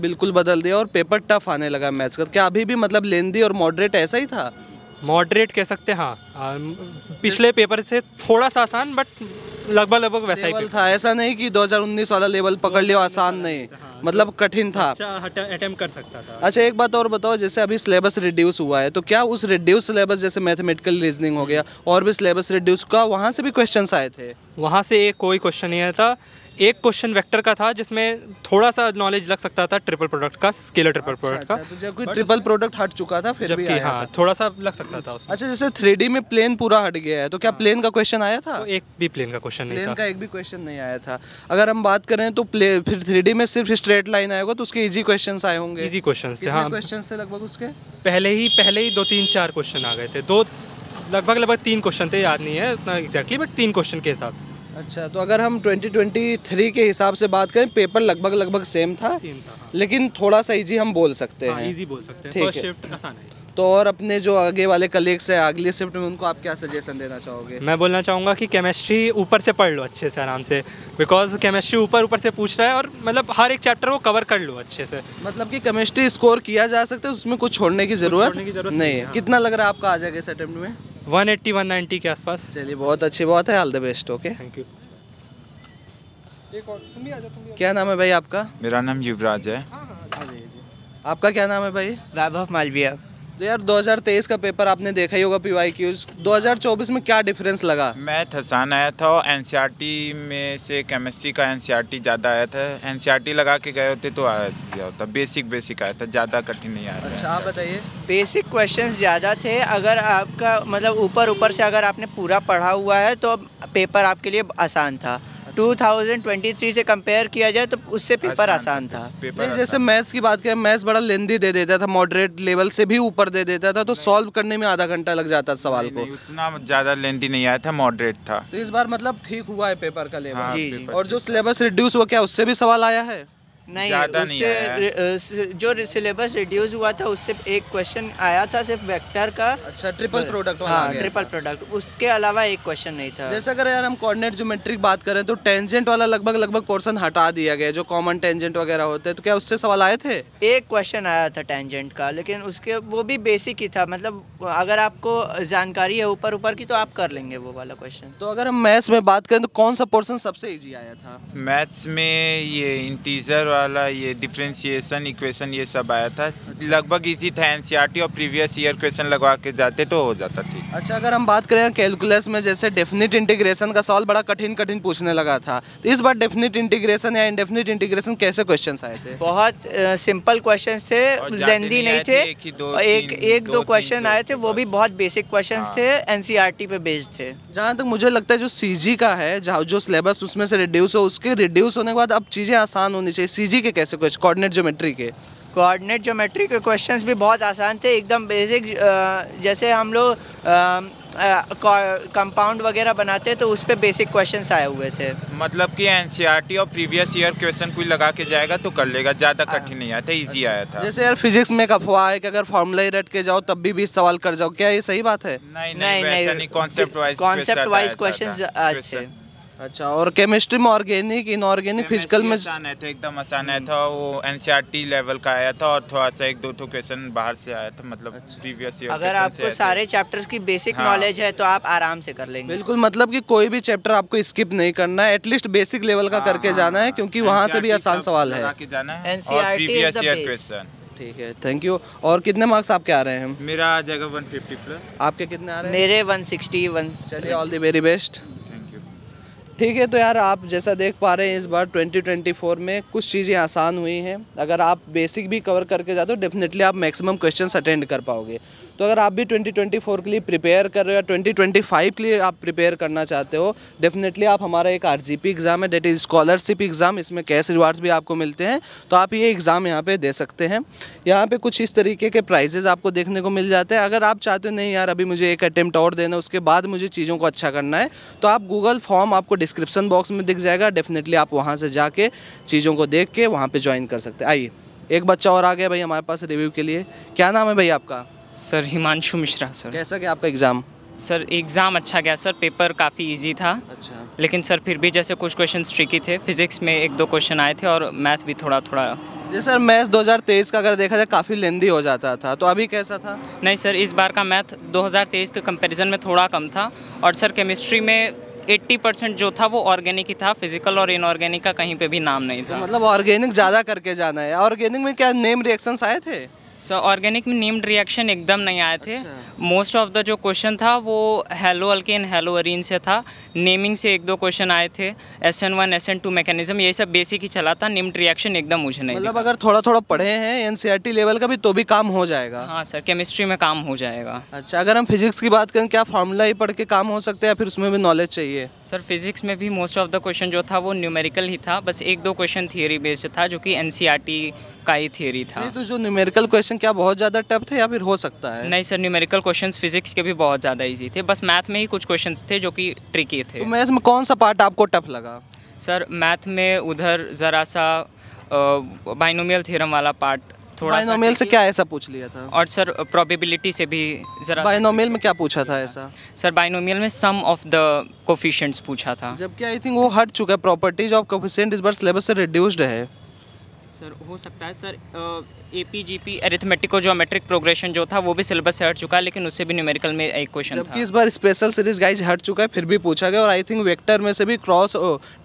बिल्कुल बदल दिया और पेपर टफ आने लगा मैथ्स का। क्या अभी भी मतलब लेंदी और मॉडरेट ऐसा ही था? मॉडरेट कह सकते हैं, हाँ। पिछले पेपर से थोड़ा सा आसान, बट लगभग वैसा ही लेवल पेपर था, ऐसा नहीं कि 2019 वाला लेवल पकड़ लिया आसान नहीं, मतलब कठिन था। अच्छा अटेम्प्ट कर सकता था। अच्छा एक बात और बताओ, जैसे अभी सिलेबस रिड्यूस हुआ है तो क्या उस रिड्यूस सिलेबस जैसे मैथमेटिकल रीजनिंग हो गया और भी सिलेबस रिड्यूस का वहाँ से भी क्वेश्चंस आए थे? वहाँ से एक कोई क्वेश्चन नहीं आया था। एक क्वेश्चन वेक्टर का था जिसमें थोड़ा सा नॉलेज लग सकता था, ट्रिपल प्रोडक्ट का, स्केलर ट्रिपल प्रोडक्ट का। तो जब कोई ट्रिपल प्रोडक्ट हट चुका था फिर भी जबकि आया हाँ था। थोड़ा सा लग सकता था उसमें। अच्छा जैसे 3D में प्लेन पूरा हट गया है तो क्या प्लेन का क्वेश्चन आया था? तो एक भी प्लेन का क्वेश्चन नहीं प्लेन था। का एक भी क्वेश्चन नहीं आया था। अगर हम बात करें तो फिर 3D में सिर्फ स्ट्रेट लाइन आएगा तो उसके इजी क्वेश्चंस आए होंगे। इजी क्वेश्चन थे, हाँ। क्वेश्चंस थे लगभग उसके? पहले ही 2-3-4 क्वेश्चन आ गए थे। लगभग 3 क्वेश्चन थे, याद नहीं है उतना एग्जैक्टली, बट 3 क्वेश्चन के हिसाब से। अच्छा तो अगर हम 2023 के हिसाब से बात करें, पेपर लगभग सेम था, हाँ। लेकिन थोड़ा सा इजी हम बोल सकते हाँ, हैं। इजी बोल सकते हैं। ठीक फर्स्ट है। शिफ्ट आसान है। तो और अपने जो आगे वाले कलीग्स हैं अगली शिफ्ट में, उनको आप क्या सजेशन देना चाहोगे? मैं बोलना चाहूँगा कि केमिस्ट्री ऊपर से पढ़ लो अच्छे से, आराम से, बिकॉज केमिस्ट्री ऊपर से पूछ रहा है और मतलब हर एक चैप्टर को कवर कर लो अच्छे से। मतलब कि केमिस्ट्री स्कोर किया जा सकता है, उसमें कुछ छोड़ने की ज़रूरत नहीं है। हाँ। कितना लग रहा है आपका आ जाएगा इस अटेम्प्ट में? 180-190 के आसपास। चलिए बहुत अच्छी बात है, all the best. Okay, thank you. क्या नाम है भाई आपका? मेरा नाम युवराज है। आपका क्या नाम है भाई? वैभव मालविया। तो यार 2023 का पेपर आपने देखा ही होगा, PYQs। 2024 में क्या डिफरेंस लगा? मैथ आसान आया था और एनसीईआरटी में से केमिस्ट्री का एनसीईआरटी ज़्यादा आया था। एनसीईआरटी लगा के गए होते तो आया गया होता। बेसिक आया था, ज़्यादा कठिन नहीं आया था। अच्छा आप बताइए। बेसिक क्वेश्चंस ज़्यादा थे। अगर आपका मतलब ऊपर से अगर आपने पूरा पढ़ा हुआ है तो पेपर आपके लिए आसान था। 2023 से कंपेयर किया जाए तो उससे पेपर आसान था। नहीं, जैसे मैथ्स की बात करें, मैथ्स बड़ा लेंदी दे देता था, मॉडरेट लेवल से भी ऊपर दे देता था, तो सॉल्व करने में आधा घंटा लग जाता सवाल को। उतना ज़्यादा लेंथी नहीं आया था, मॉडरेट था। तो इस बार मतलब ठीक हुआ है पेपर का लेवल। हाँ, जी। और जो सिलेबस रिड्यूस हुआ, क्या उससे भी सवाल आया है? नहीं, ज़्यादा नहीं उससे जो सिलेबस रिड्यूस हुआ था उससे एक क्वेश्चन आया था सिर्फ वेक्टर का। अच्छा, ट्रिपल प्रोडक्ट वाला आ हाँ, गया ट्रिपल था। प्रोडक्ट, उसके अलावा एक क्वेश्चन नहीं था। जैसे अगर यार हम कोऑर्डिनेट ज्योमेट्री की बात करें तो टेंजेंट वाला लगभग पोर्शन हटा दिया गया, जो कॉमन टेंजेंट वगैरह होते हैं, तो क्या उससे सवाल आए थे? एक क्वेश्चन आया था टेंजेंट का, लेकिन उसके वो भी बेसिक ही था। मतलब अगर आपको जानकारी है ऊपर की तो आप कर लेंगे वो वाला क्वेश्चन। तो अगर हम मैथ्स में बात करें तो कौन सा पोर्शन सबसे इजी आया था? मैथ्स में ये इंटीजर वाला, ये डिफरेंशिएशन इक्वेशन, ये सब आया था। लगभग इजी था। एनसीईआरटी और प्रीवियस ईयर क्वेश्चन लगवा के जाते तो हो जाता ठीक। अच्छा अगर हम बात करें कैलकुलस में, जैसे डेफिनिट इंटीग्रेशन का सवाल बड़ा कठिन पूछने लगा था, तो इस बार डेफिनिट इंटीग्रेशन या इनडेफिनिट इंटीग्रेशन कैसे क्वेश्चंस आए थे? बहुत सिंपल क्वेश्चंस थे, लेंदी नहीं थे। एक दो क्वेश्चन आए थे, वो भी बहुत बेसिक क्वेश्चंस थे, एनसीईआरटी पे बेस्ड थे। जहाँ तक मुझे लगता है जो सीजी का है, जहाँ जो सिलेबस उसमें से रिड्यूस हो, उसके रिड्यूस होने के बाद अब चीज़ें आसान होनी चाहिए। सीजी के कैसे क्वेश्चन, कोऑर्डिनेट ज्योमेट्री के? कोऑर्डिनेट ज्योमेट्री के क्वेश्चंस भी बहुत आसान थे, एकदम बेसिक। जैसे हम लोग कंपाउंड वगैरह बनाते हैं तो उस पे बेसिक क्वेश्चंस आए हुए थे। मतलब कि एनसीईआरटी और प्रीवियस ईयर क्वेश्चन कोई लगा के जाएगा तो कर लेगा, ज़्यादा कठिन नहीं आया था, इजी आया था। जैसे यार फिजिक्स में एक अफवाह है कि अगर फॉर्मूला ही रट के जाओ तब भी 20 सवाल कर जाओ, क्या ये सही बात है? नहीं, कॉन्सेप्ट वाइज क्वेश्चंस थे। अच्छा, और केमिस्ट्री में ऑर्गेनिक, इनऑर्गेनिक, फिजिकल में आसान आया था, एकदम आसान आया था। वो एनसीईआरटी लेवल का आया था और थोड़ा सा 1-2 क्वेश्चन बाहर से आया था, मतलब प्रीवियस ईयर। अगर आपको सारे चैप्टर्स की बेसिक नॉलेज है तो आप आराम से कर लेंगे। बिल्कुल, मतलब कि कोई भी चैप्टर आपको स्किप नहीं करना है, एटलीस्ट बेसिक लेवल का करके जाना है, क्योंकि वहाँ से भी आसान सवाल है। ठीक है, थैंक यू। और कितने मार्क्स आपके आ रहे हैं? मेरा आ जाएगा 150 प्लस। आपके कितने आ रहे हैं? मेरे 160। चलिए, ऑल द वेरी बेस्ट। ठीक है, तो यार आप जैसा देख पा रहे हैं इस बार 2024 में कुछ चीज़ें आसान हुई हैं। अगर आप बेसिक भी कवर करके जाते हो डेफिनेटली आप मैक्सिमम क्वेश्चंस अटेंड कर पाओगे। तो अगर आप भी 2024 के लिए प्रिपेयर कर रहे हो या 2025 के लिए आप प्रिपेयर करना चाहते हो, डेफिनेटली आप हमारा एक RGP एग्ज़ाम है, डेट इज़ स्कॉलरशिप एग्ज़ाम, इसमें कैश रिवार्ड्स भी आपको मिलते हैं, तो आप ये एग्ज़ाम यहाँ पे दे सकते हैं। यहाँ पे कुछ इस तरीके के प्राइजेज़ आपको देखने को मिल जाते हैं। अगर आप चाहते हो नहीं यार अभी मुझे एक अटेम्प्ट और देना, उसके बाद मुझे चीज़ों को अच्छा करना है, तो आप गूगल फॉर्म आपको डिस्क्रिप्शन बॉक्स में दिख जाएगा, डेफिनेटली आप वहाँ से जाके चीज़ों को देख के वहाँ पे ज्वाइन कर सकते हैं। आइए, एक बच्चा और आ गया भाई हमारे पास रिव्यू के लिए। क्या नाम है भाई आपका? Sir Himanshu Mishra sir. कैसा गया आपका एग्ज़ाम? सर एग्ज़ाम अच्छा गया सर, पेपर काफ़ी इजी था। अच्छा, लेकिन सर फिर भी जैसे कुछ क्वेश्चन ट्रिकी थे, फिजिक्स में 1-2 क्वेश्चन आए थे और मैथ भी थोड़ा जैसे सर मैथ्स 2023 का अगर देखा जाए काफ़ी लेंदी हो जाता था, तो अभी कैसा था? नहीं सर, इस बार का मैथ 2023 के कंपैरिजन में थोड़ा कम था। और सर केमिस्ट्री में 80% जो था वो ऑर्गेनिक ही था, फिजिकल और इनऑर्गेनिक का कहीं पे भी नाम नहीं तो था। मतलब ऑर्गेनिक ज़्यादा करके जाना है। ऑर्गेनिक में क्या नेम रिएक्शंस आए थे? सर ऑर्गेनिक में नेम्ड रिएक्शन एकदम नहीं आए थे। मोस्ट ऑफ द जो क्वेश्चन था वो हेलो अल्केन हेलो अरीन से था। नेमिंग से 1-2 क्वेश्चन आए थे। SN1 SN2 मैकेनिज्म ये सब बेसिक ही चला था। नेम्ड रिएक्शन एकदम मुझे नहीं मतलब दिखा। अगर थोड़ा थोड़ा पढ़े हैं एनसीईआरटी लेवल का भी तो भी काम हो जाएगा। हाँ सर, केमिस्ट्री में काम हो जाएगा। अच्छा, अगर हम फिजिक्स की बात करें, क्या फार्मूला ही पढ़ के काम हो सकते हैं या फिर उसमें भी नॉलेज चाहिए? सर फिजिक्स में भी मोस्ट ऑफ द क्वेश्चन जो था वो न्यूमेरिकल ही था। बस 1-2 क्वेश्चन थियरी बेस्ड था जो कि एनसीईआरटी का ही थियरी था। नहीं, तो जो न्यूमेरिकल क्वेश्चन क्या बहुत ज़्यादा टफ थे या फिर हो सकता है? नहीं सर, न्यूमेरिकल क्वेश्चंस फिजिक्स के भी बहुत ज़्यादा इजी थे। बस मैथ में ही कुछ क्वेश्चंस थे जो कि ट्रिकी थे। तो मैथ्स में कौन सा पार्ट आपको टफ लगा? सर मैथ में उधर ज़रा सा बाइनोमियल थ्योरम वाला पार्ट थोड़ा सा बाइनोमियल से tricky। क्या ऐसा पूछ लिया था? और सर प्रोबेबिलिटी से भी ज़रा बाइनोमियल में क्या पूछा था ऐसा? सर बाइनोमियल में सम ऑफ द कोफिशिएंट्स पूछा था। जबकि आई थिंक वो हट चुका है, प्रॉपर्टीज ऑफ कोफिशिएंट इस बार सिलेबस से रिड्यूस्ड है। सर हो सकता है सर APGP अरिथमेटिको ज्योमेट्रिक प्रोग्रेशन जो था वो भी सिलेबस से हट चुका है, लेकिन उससे भी न्यूमेरिकल में एक क्वेश्चन था। जबकि इस बार स्पेशल सीरीज गाइज हट चुका है फिर भी पूछा गया, और आई थिंक वेक्टर में से भी क्रॉस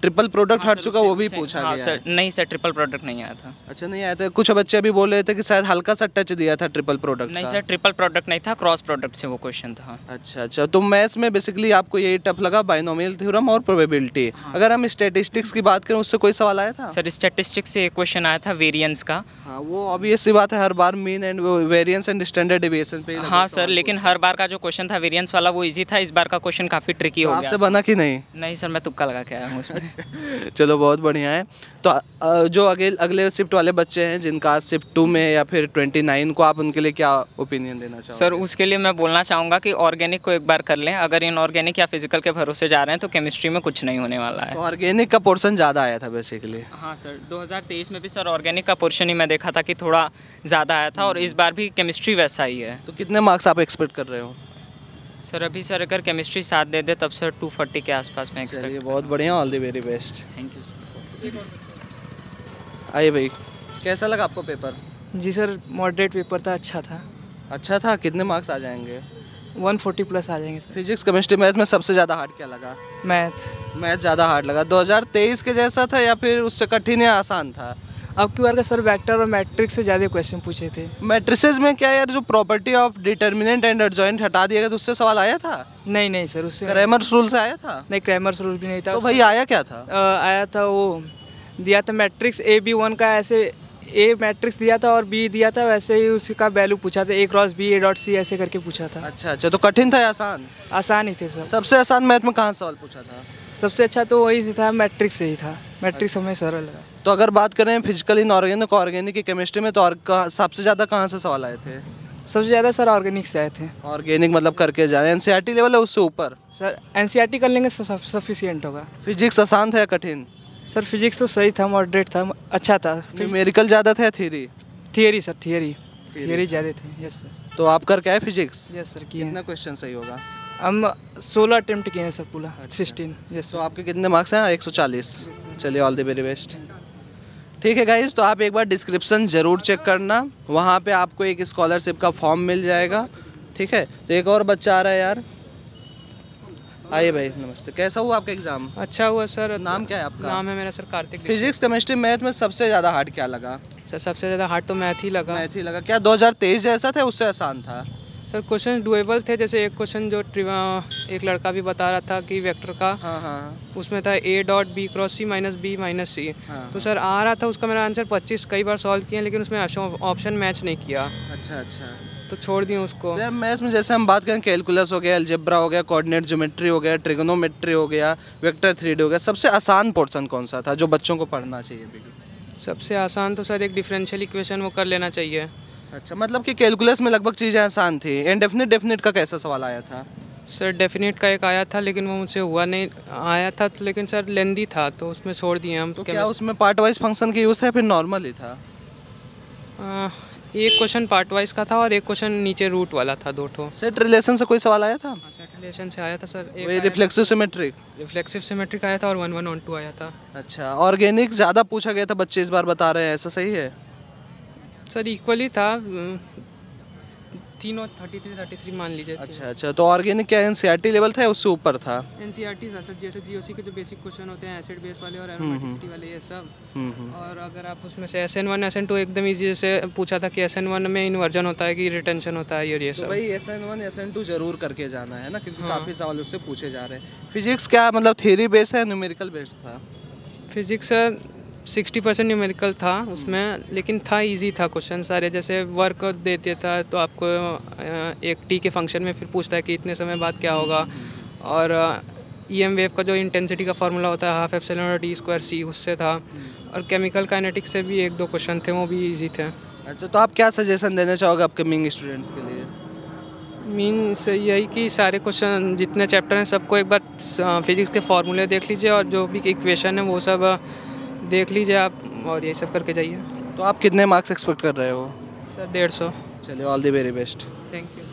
ट्रिपल प्रोडक्ट हट चुका, वो भी पूछा हाँ गया सर, है। नहीं सर ट्रिपल प्रोडक्ट नहीं आया था। अच्छा, नहीं आया था। कुछ बच्चे अभी बोल रहे थे कि शायद हल्का सा टच दिया था ट्रिपल प्रोडक्ट नहीं का। सर, ट्रिपल प्रोडक्ट नहीं था, क्रॉस प्रोडक्ट से वो क्वेश्चन था। अच्छा अच्छा, तो मैथ्स में बेसिकली आपको यही टफ लगा, बाइनोमियल थ्योरम और प्रोबेबिलिटी। अगर हम स्टैटिस्टिक्स की बात करें, उससे कोई सवाल आया था? सर स्टैटिस्टिक्स से एक क्वेश्चन आया था वेरिएंस का। हाँ, वो ऑब्वियस सी बात है, हर बार mean and variance and standard deviation पे ही हाँ सर, लेकिन हर बार का जो क्वेश्चन था वेरिएंस वाला वो इजी था। इस बार का क्वेश्चन काफ़ी ट्रिकी हो आपसे गया। बना कि नहीं? नहीं सर, मैं तुक्का लगा के आया हूँ उसमें। चलो बहुत बढ़िया है। तो जो अगले शिफ्ट वाले बच्चे हैं जिनका शिफ्ट 2 में है या फिर 29 को, आप उनके लिए क्या ओपिनियन देना चाहोगे? सर उसके लिए मैं बोलना चाहूँगा कि ऑर्गेनिक को एक बार कर लें। अगर इनऑर्गेनिक या फिजिकल के भरोसे जा रहे हैं तो केमिस्ट्री में कुछ नहीं होने वाला है। तो ऑर्गेनिक का पोर्शन ज़्यादा आया था बेसिकली। हाँ सर, 2023 में भी सर ऑर्गेनिक का पोर्शन ही मैं देखा था कि थोड़ा ज़्यादा आया था, और इस बार भी केमिस्ट्री वैसा ही है। तो कितने मार्क्स आप एक्सपेक्ट कर रहे हो? सर अभी सर अगर केमिस्ट्री साथ दे दे तब सर 240 के आसपास में चलिए एक्सपेक्ट। बहुत बढ़िया, all the very best. Thank you sir. आइए भाई, कैसा लगा आपको पेपर? जी सर, मॉडरेट पेपर था, अच्छा था। अच्छा था। कितने मार्क्स आ जाएंगे? 140 प्लस आ जाएंगे सर। फिजिक्स केमिस्ट्री मैथ में सबसे ज़्यादा हार्ड क्या लगा? मैथ। मैथ ज़्यादा हार्ड लगा। 2023 के जैसा था या फिर उससे कठिन या आसान था? अब की बार का सर वेक्टर और मैट्रिक्स से ज़्यादा क्वेश्चन पूछे थे। मैट्रिसेस में क्या यार, जो property of determinant and adjoint हटा दिया गया तो उससे सवाल आया था? नहीं नहीं सर, उससे क्रैमर्स रूल से आया था? नहीं, क्रैमर्स रूल भी नहीं था। तो भाई आया क्या था? आया था वो दिया था मैट्रिक्स AB1 का, ऐसे A मैट्रिक्स दिया था और B दिया था, वैसे ही उसका वैल्यू पूछा था, A क्रॉस B A.C ऐसे करके पूछा था। अच्छा अच्छा, तो कठिन था या आसान? आसान ही थे सर। सबसे आसान मैथ में कहाँ सवाल पूछा था? सबसे अच्छा तो वही से था, मैट्रिक्स से ही था। मैट्रिक्स हमें सरल लगा। तो अगर बात करें फिजिकल इनऑर्गेनिक ऑर्गेनिक की केमिस्ट्री में, तो और सबसे ज़्यादा कहाँ से सवाल आए थे? सबसे ज़्यादा सर ऑर्गेनिक से आए थे। ऑर्गेनिक मतलब करके जाए, एनसीईआरटी लेवल है उससे ऊपर? सर NCERT कर लेंगे सफिशियंट होगा। फिजिक्स आसान था या कठिन? सर फिजिक्स तो सही था, मॉडरेट था, अच्छा था। न्यूमेरिकल ज़्यादा था या थ्योरी? थियरी सर, थियरी ज़्यादा थे। Yes sir. तो आप कर क्या है फिजिक्स? यस सर, किए कितना हैं। क्वेश्चन सही होगा? हम 16 अटेम्प्ट किए हैं सर, पूरा 16। यस तो सर। आपके कितने मार्क्स हैं? 140। चलिए ऑल द वेरी बेस्ट। ठीक है गाइज, तो आप एक बार डिस्क्रिप्शन ज़रूर चेक करना, वहाँ पे आपको एक स्कॉलरशिप का फॉर्म मिल जाएगा। ठीक है, तो एक और बच्चा आ रहा है यार। आइए भाई, नमस्ते। कैसा हुआ आपका एग्ज़ाम? अच्छा हुआ सर। नाम क्या है आपका? नाम है मेरा sir Kartik. Physics chemistry math में सबसे ज़्यादा हार्ड क्या लगा? सर सबसे ज़्यादा हार्ड तो मैथ ही लगा। मैथ ही लगा। क्या 2023 जैसा था उससे आसान था? सर क्वेश्चन डुएबल थे। जैसे एक क्वेश्चन जो एक लड़का भी बता रहा था कि वेक्टर का, हाँ हाँ उसमें था A.B cross C minus B minus C। हाँ। तो सर आ रहा था उसका, मेरा आंसर 25 कई बार सॉल्व किया, लेकिन उसमें ऑप्शन मैच नहीं किया, अच्छा अच्छा। तो छोड़ दिए उसको। तो यार मैथ्स में जैसे हम बात करें, कैलकुलस हो गया, अलजेब्रा हो गया, कोऑर्डिनेट ज्योमेट्री हो गया, ट्रिगोनोमेट्री हो गया, वेक्टर 3D हो गया, सबसे आसान पोर्शन कौन सा था जो बच्चों को पढ़ना चाहिए? सबसे आसान तो सर एक डिफरेंशियल इक्वेशन वो कर लेना चाहिए। अच्छा, मतलब कि कैलकुलस में लगभग चीज़ें आसान थी। इनडेफिनिट डेफिनिट का कैसा सवाल आया था? सर डेफिनेट का एक आया था, लेकिन वो मुझसे हुआ नहीं। आया था तो, लेकिन सर लेंदी था तो उसमें छोड़ दिए हम। तो क्या उसमें पार्ट वाइज फंक्शन की यूज़ है फिर नॉर्मल ही था? एक क्वेश्चन पार्ट वाइज का था और एक क्वेश्चन नीचे रूट वाला था, 2 ठो। सेट रिलेशन से कोई सवाल आया था? सेट रिलेशन से आया था सर। वही रिफ्लेक्सिव सिमेट्रिक? रिफ्लेक्सिव सिमेट्रिक आया था और 1 1 1 2 आया था। अच्छा, ऑर्गेनिक ज़्यादा पूछा गया था, बच्चे इस बार बता रहे हैं, ऐसा सही है? सर इक्वली था, तीनों 33 मान लीजिए। अच्छा, तो ऑर्गेनिक क्या एनसीईआरटी लेवल था या उससे ऊपर था? एनसीईआरटी था सर, जैसे जीओसी के जो बेसिक क्वेश्चन होते हैं एसिड बेस वाले और एरोमेटिसिटी वाले ये सब। और अगर आप उसमें से SN1 SN2 एकदम ईजी, जैसे पूछा था कि SN1 में इन्वर्जन होता है कि रिटेंशन होता है और ये तो सब। भाई SN1 SN2 जरूर करके जाना है ना, क्योंकि काफ़ी सवाल उससे पूछे जा रहे हैं। फिजिक्स क्या मतलब थ्योरी बेस्ड है, न्यूमेरिकल बेस्ड था? फिजिक्स 60% न्यूमेरिकल था उसमें, लेकिन था इजी था क्वेश्चन सारे। जैसे वर्क दे देता है तो आपको एक टी के फंक्शन में फिर पूछता है कि इतने समय बाद क्या होगा, और EM वेव का जो इंटेंसिटी का फार्मूला होता है ½ε/d²c उससे था, और केमिकल काइनेटिक्स से भी 1-2 क्वेश्चन थे, वो भी इजी थे। अच्छा, तो आप क्या सजेशन देना चाहोगे अपकमिंग स्टूडेंट्स के लिए? मीन्स यही कि सारे क्वेश्चन जितने चैप्टर हैं सबको एक बार फिजिक्स के फार्मूले देख लीजिए, और जो भी इक्वेशन है वो सब देख लीजिए आप, और ये सब करके जाइए। तो आप कितने मार्क्स एक्सपेक्ट कर रहे हो? सर 150। चलिए, all the very best. Thank you.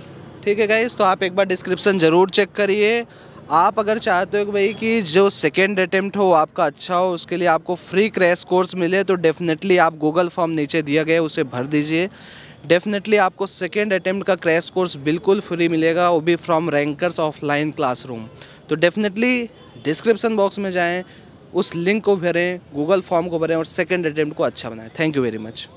ठीक है गाइस, तो आप एक बार डिस्क्रिप्शन ज़रूर चेक करिए। आप अगर चाहते हो कि भाई कि जो सेकेंड अटेम्प्ट हो आपका अच्छा हो, उसके लिए आपको फ्री क्रैश कोर्स मिले, तो डेफिनेटली आप गूगल फॉर्म नीचे दिया गया उसे भर दीजिए। डेफिनेटली आपको सेकेंड अटेम्प्ट का क्रैश कोर्स बिल्कुल फ्री मिलेगा, वो भी फ्रॉम रैंकर्स ऑफलाइन क्लासरूम। तो डेफिनेटली डिस्क्रिप्शन बॉक्स में जाएँ, उस लिंक को भरें, गूगल फॉर्म को भरें और सेकेंड अटेम्प्ट को अच्छा बनाएं। Thank you very much.